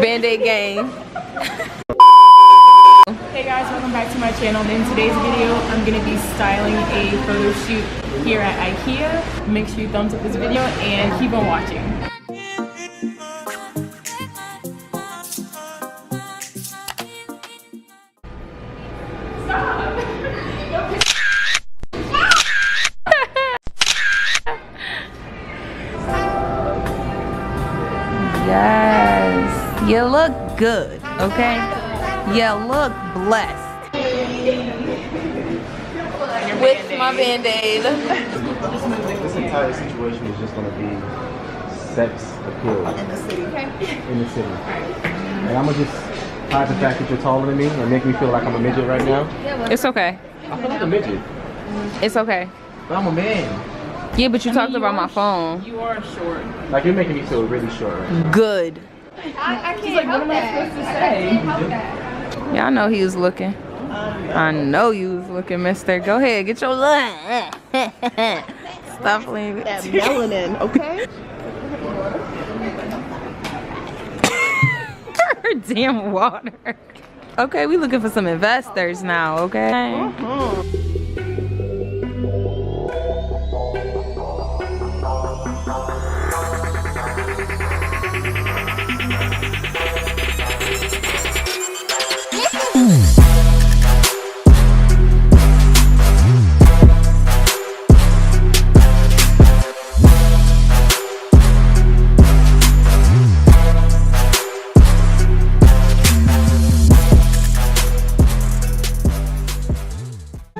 Band-Aid gang. Hey guys, welcome back to my channel. In today's video, I'm going to be styling a photo shoot here at Ikea. Make sure you thumbs up this video and keep on watching. Stop! Yes, you look good, okay? You look blessed. With my Band-Aid. This entire situation is just going to be sex appeal. In the city, okay? In the city. And I'm going to just hide the fact that you're taller than me and make me feel like I'm a midget right now. It's okay. I feel like a midget. It's okay. But I'm a man. Yeah, but you talked about my phone. You are short. Like, you're making me feel really short right now. Good. I can't help that. What am I supposed to say? Yeah, I know he was looking. I know you was looking, mister. Go ahead, get your stop playing with That melanin, okay? her damn water. Okay, we looking for some investors now, okay?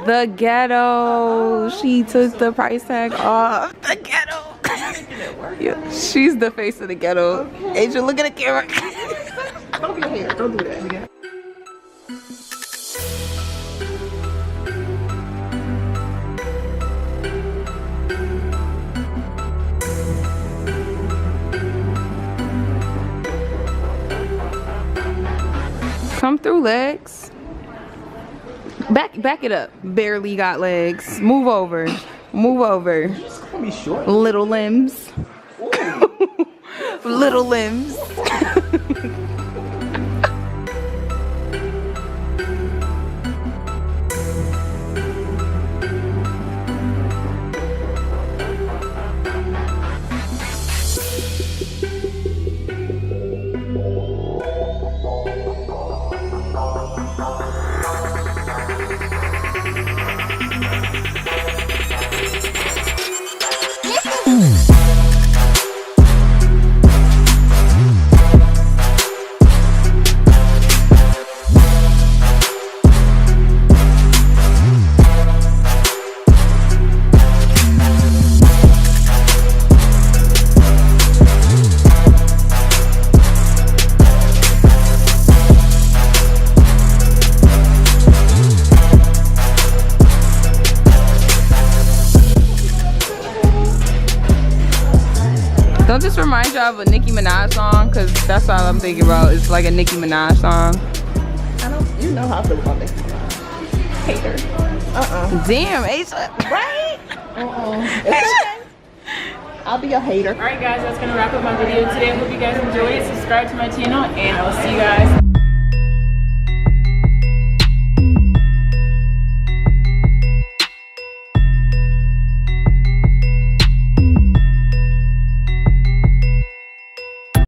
The ghetto. She took the price tag off. The ghetto. Yeah, she's the face of the ghetto. Okay. Asia, look at the camera. Don't be here. Don't do that. Come through, legs. Back it up. Barely got legs. Move over. Move over. Be short. Little limbs. Little limbs. Don't this remind you of a Nicki Minaj song? Cause that's all I'm thinking about. It's like a Nicki Minaj song. You know how I feel about Nicki Minaj. Hater. Damn, Asia. Right? Okay. I'll be a hater. Alright guys, that's gonna wrap up my video today. I hope you guys enjoyed it. Subscribe to my channel and I'll see you guys